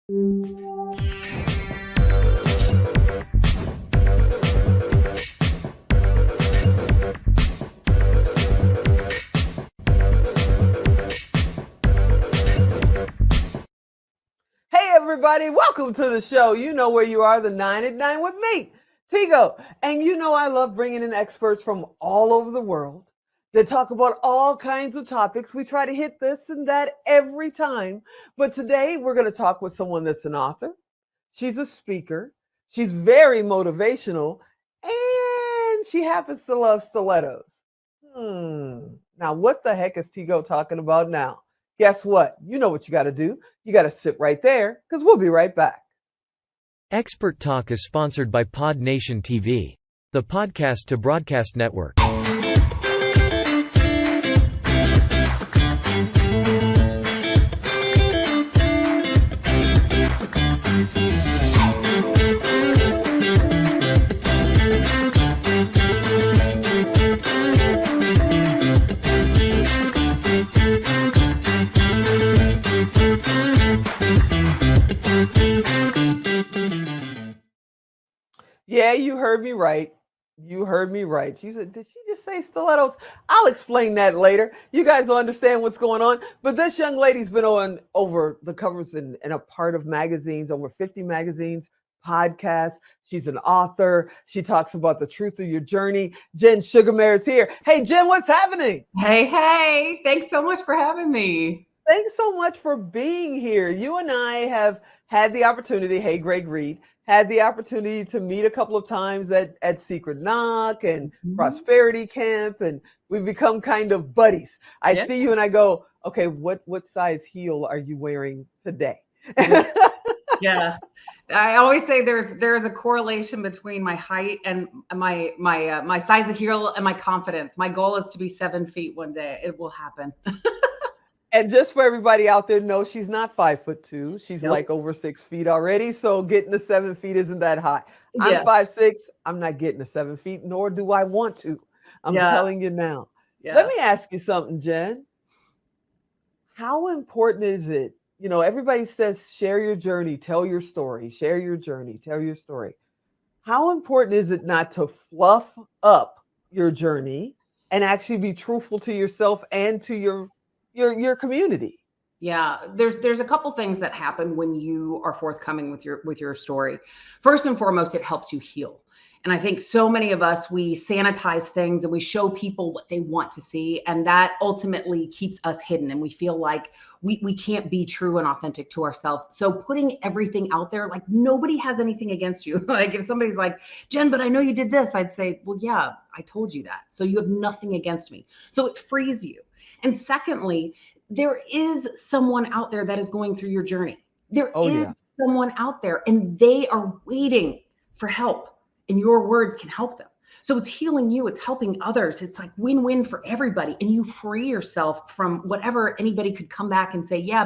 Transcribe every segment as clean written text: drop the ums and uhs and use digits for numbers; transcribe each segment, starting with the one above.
Hey everybody, welcome to the show. You know where you are, the 9 at 9 with me, Tigo. And you know I love bringing in experts from all over the world that talk about all kinds of topics. We try to hit this and that every time. But today we're going to talk with someone that's an author. She's a speaker. She's very motivational. And she happens to love stilettos. Now, what the heck is Tigo talking about now? Guess what? You know what you got to do. You got to sit right there because we'll be right back. Expert Talk is sponsored by Pod Nation TV, the podcast to broadcast network. Yeah, you heard me right. You heard me right. She said, did she just say stilettos? I'll explain that later. You guys will understand what's going on. But this young lady's been on over the covers and a part of magazines, over 50 magazines, podcasts. She's an author. She talks about the truth of your journey. Jen Sugermeyer is here. Hey, Jen, what's happening? Hey. Thanks so much for having me. Thanks so much for being here. You and I have had the opportunity, hey, Greg Reed, had the opportunity to meet a couple of times at Secret Knock and Prosperity Camp, and we've become kind of buddies. I see you and I go, okay, what size heel are you wearing today? Yeah. I always say there's a correlation between my height and my size of heel and my confidence. My goal is to be 7 feet one day. It will happen. And just for everybody out there, no, she's not 5'2". She's like over 6 feet already. So getting to 7 feet isn't that high. I'm 5'6". I'm not getting to 7 feet, nor do I want to. I'm telling you now. Let me ask you something, Jen. How important is it? You know, everybody says, share your journey, tell your story, share your journey, tell your story. How important is it not to fluff up your journey and actually be truthful to yourself and to your community? Yeah, there's a couple things that happen when you are forthcoming with your story. First and foremost, it helps you heal. And I think so many of us, we sanitize things and we show people what they want to see. And that ultimately keeps us hidden. And we feel like we can't be true and authentic to ourselves. So putting everything out there, like nobody has anything against you. Like if somebody's like, Jen, but I know you did this, I'd say, well, yeah, I told you that. So you have nothing against me. So it frees you. And secondly, there is someone out there that is going through your journey. There is someone out there and they are waiting for help, and your words can help them. So it's healing you, it's helping others. It's like win-win for everybody. And you free yourself from whatever anybody could come back and say, I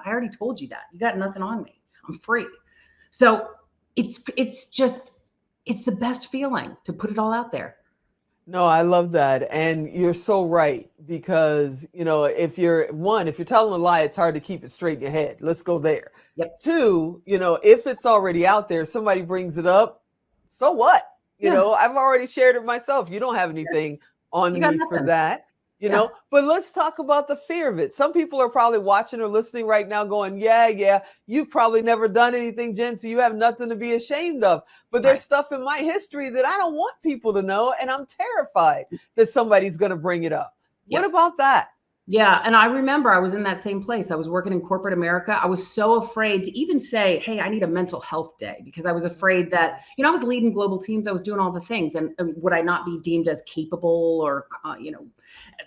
already told you that. You got nothing on me. I'm free. So it's the best feeling to put it all out there. No, I love that. And you're so right, because, you know, if you're telling a lie, it's hard to keep it straight in your head. Let's go there. Yep. 2, you know, if it's already out there, somebody brings it up, so what? You know, I've already shared it myself. You don't have anything on me for that, you know, but let's talk about the fear of it. Some people are probably watching or listening right now going, you've probably never done anything, Jen, so you have nothing to be ashamed of. But there's stuff in my history that I don't want people to know, and I'm terrified that somebody's going to bring it up. What about that? Yeah. And I remember I was in that same place. I was working in corporate America. I was so afraid to even say, hey, I need a mental health day, because I was afraid that, you know, I was leading global teams. I was doing all the things. And would I not be deemed as capable or,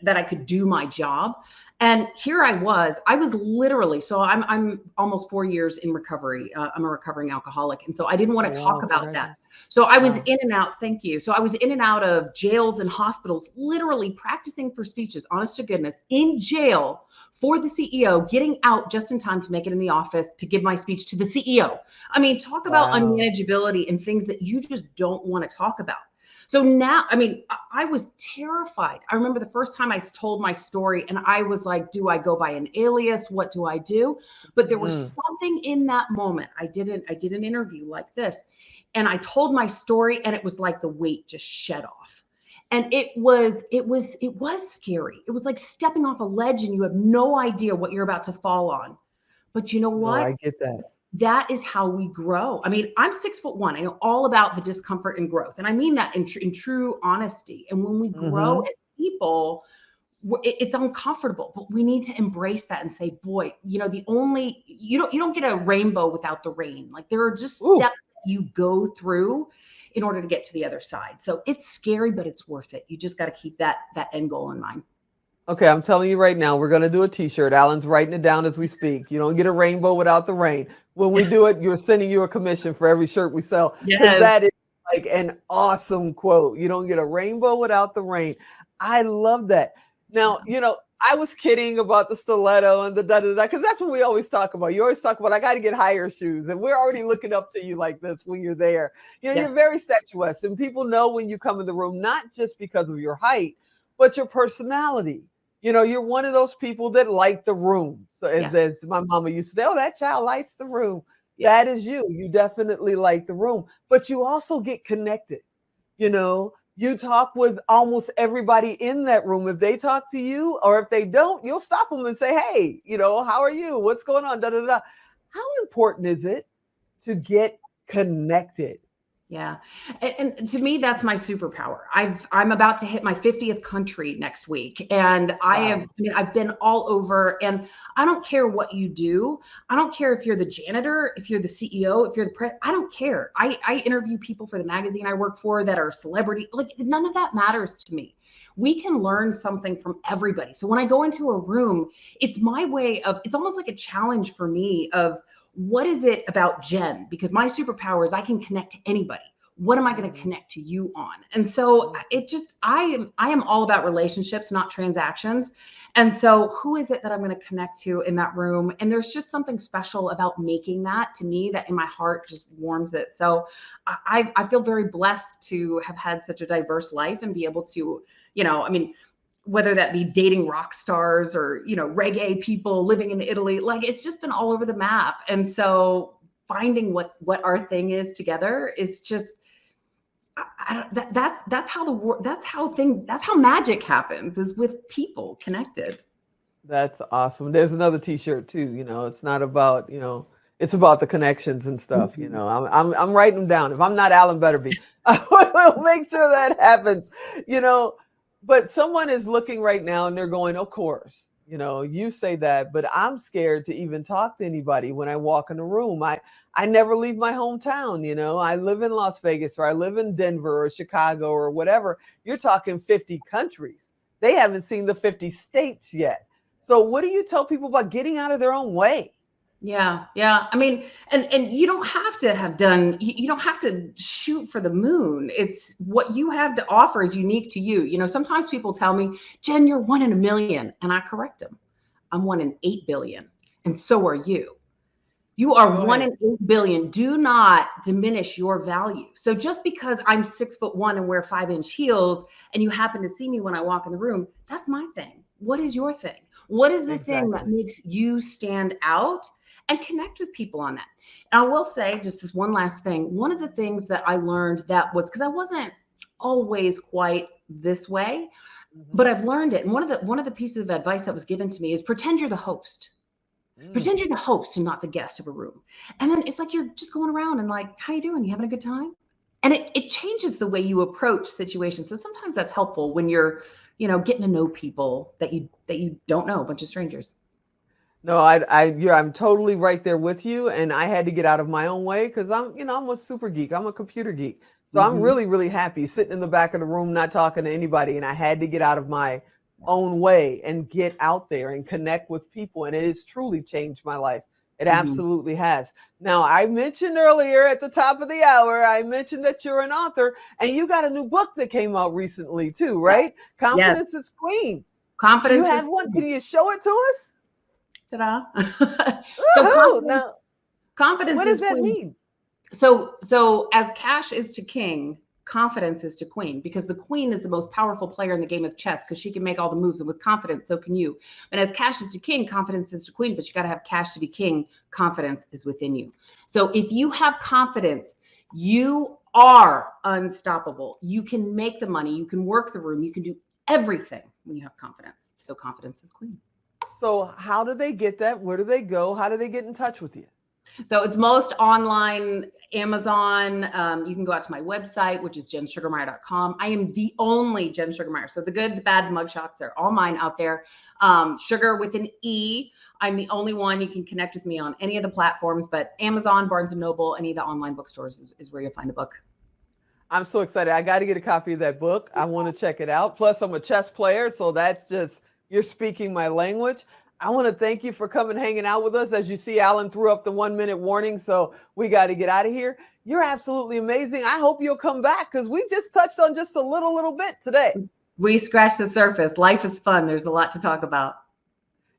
that I could do my job? And here I was literally, so I'm almost 4 years in recovery. I'm a recovering alcoholic. And so I didn't want to talk about that. So I was in and out. Thank you. So I was in and out of jails and hospitals, literally practicing for speeches, honest to goodness, in jail for the CEO, getting out just in time to make it in the office to give my speech to the CEO. I mean, talk about unmanageability and things that you just don't want to talk about. So now, I mean, I was terrified. I remember the first time I told my story and I was like, do I go by an alias? What do I do? But there was something in that moment. I did an interview like this and I told my story and it was like the weight just shed off. And it was scary. It was like stepping off a ledge and you have no idea what you're about to fall on. But you know No, what? I get that. That is how we grow. I mean, I'm 6'1". I know all about the discomfort and growth. And I mean that in true honesty. And when we grow as people, it's uncomfortable, but we need to embrace that and say, boy, you know, you don't get a rainbow without the rain. Like there are just steps that you go through in order to get to the other side. So it's scary, but it's worth it. You just got to keep that end goal in mind. Okay, I'm telling you right now, we're going to do a t-shirt. Alan's writing it down as we speak. You don't get a rainbow without the rain. When we do it, you're sending you a commission for every shirt we sell. Because that is like an awesome quote. You don't get a rainbow without the rain. I love that. Now, you know, I was kidding about the stiletto and the da-da-da, because that's what we always talk about. You always talk about, I got to get higher shoes. And we're already looking up to you like this when you're there. You know, you're very statuesque. And people know when you come in the room, not just because of your height, but your personality. You know, you're one of those people that light the room. So as my mama used to say, oh, that child lights the room. That is you. You definitely light the room, but you also get connected. You know, you talk with almost everybody in that room. If they talk to you or if they don't, you'll stop them and say, hey, you know, how are you? What's going on? Da, da, da. How important is it to get connected? Yeah. And to me, that's my superpower. I'm about to hit my 50th country next week. And I've been all over, and I don't care what you do. I don't care if you're the janitor, if you're the CEO, if you're the president, I don't care. I interview people for the magazine I work for that are celebrity. Like none of that matters to me. We can learn something from everybody. So when I go into a room, it's my way of, it's almost like a challenge for me of, what is it about Jen? Because my superpower is I can connect to anybody. What am I going to connect to you on? And so it just, I am all about relationships, not transactions. And so who is it that I'm going to connect to in that room? And there's just something special about making that, to me, that in my heart just warms it. So I feel very blessed to have had such a diverse life and be able to, you know, I mean, whether that be dating rock stars or, you know, reggae people living in Italy, like it's just been all over the map. And so finding what our thing is together is just, that's how magic happens, is with people connected. That's awesome. There's another t-shirt too. You know, it's not about, you know, it's about the connections and stuff. You know, I'm writing them down. If I'm not Alan Betterby, I will make sure that happens, you know. But someone is looking right now and they're going, of course, you know, you say that, but I'm scared to even talk to anybody when I walk in the room. I never leave my hometown. You know, I live in Las Vegas or I live in Denver or Chicago or whatever. You're talking 50 countries. They haven't seen the 50 states yet. So what do you tell people about getting out of their own way? Yeah. I mean, and you don't have to have done, you don't have to shoot for the moon. It's what you have to offer is unique to you. You know, sometimes people tell me, Jen, you're 1 in a million. And I correct them. I'm 1 in 8 billion. And so are you. You are 1 in 8 billion. Do not diminish your value. So just because I'm 6'1" and wear 5-inch heels and you happen to see me when I walk in the room, that's my thing. What is your thing? What is the thing that makes you stand out? And connect with people on that. And I will say, just this one last thing, one of the things that I learned that was, because I wasn't always quite this way, but I've learned it. And one of the pieces of advice that was given to me is pretend you're the host. Pretend you're the host and not the guest of a room. And then it's like you're just going around and like, how you doing? You having a good time? And it changes the way you approach situations. So sometimes that's helpful when you're, you know, getting to know people that you don't know, a bunch of strangers. No, I'm totally right there with you. And I had to get out of my own way because I'm a super geek. I'm a computer geek. So I'm really, really happy sitting in the back of the room, not talking to anybody. And I had to get out of my own way and get out there and connect with people. And it has truly changed my life. It absolutely has. Now, I mentioned earlier at the top of the hour, I mentioned that you're an author and you got a new book that came out recently too, right? Confidence is Queen. Confidence. You have one. Can you show it to us? Ta-da. Now, confidence. What does that mean? So as cash is to king, confidence is to queen, because the queen is the most powerful player in the game of chess because she can make all the moves, and with confidence, so can you. And as cash is to king, confidence is to queen, but you got to have cash to be king. Confidence is within you. So if you have confidence, you are unstoppable. You can make the money, you can work the room, you can do everything when you have confidence. So confidence is queen. So how do they get that? Where do they go? How do they get in touch with you? So it's most online, Amazon. You can go out to my website, which is jensugermeyer.com. I am the only Jen Sugermeyer. So the good, the bad, the mugshots, they're all mine out there. Sugar with an E. I'm the only one. You can connect with me on any of the platforms, but Amazon, Barnes & Noble, any of the online bookstores is where you'll find the book. I'm so excited. I got to get a copy of that book. I want to check it out. Plus, I'm a chess player, so that's just, you're speaking my language. I want to thank you for coming, hanging out with us. As you see, Alan threw up the 1-minute warning, so we got to get out of here. You're absolutely amazing. I hope you'll come back because we just touched on just a little bit today. We scratched the surface. Life is fun. There's a lot to talk about.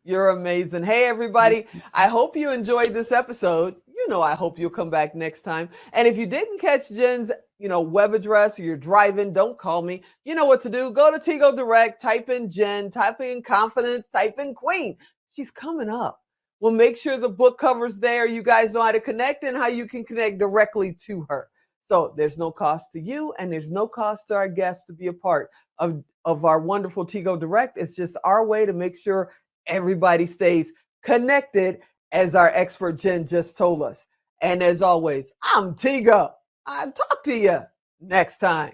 You're amazing. Hey, everybody. I hope you enjoyed this episode. I hope you'll come back next time. And if you didn't catch Jen's, web address, or you're driving, don't call me. You know what to do. Go to Tigo Direct, type in Jen, type in confidence, type in queen. She's coming up. We'll make sure the book cover's there. You guys know how to connect and how you can connect directly to her. So there's no cost to you, and there's no cost to our guests to be a part of our wonderful Tigo Direct. It's just our way to make sure everybody stays connected, as our expert Jen just told us. And as always, I'm Tigo. I'll talk to you next time.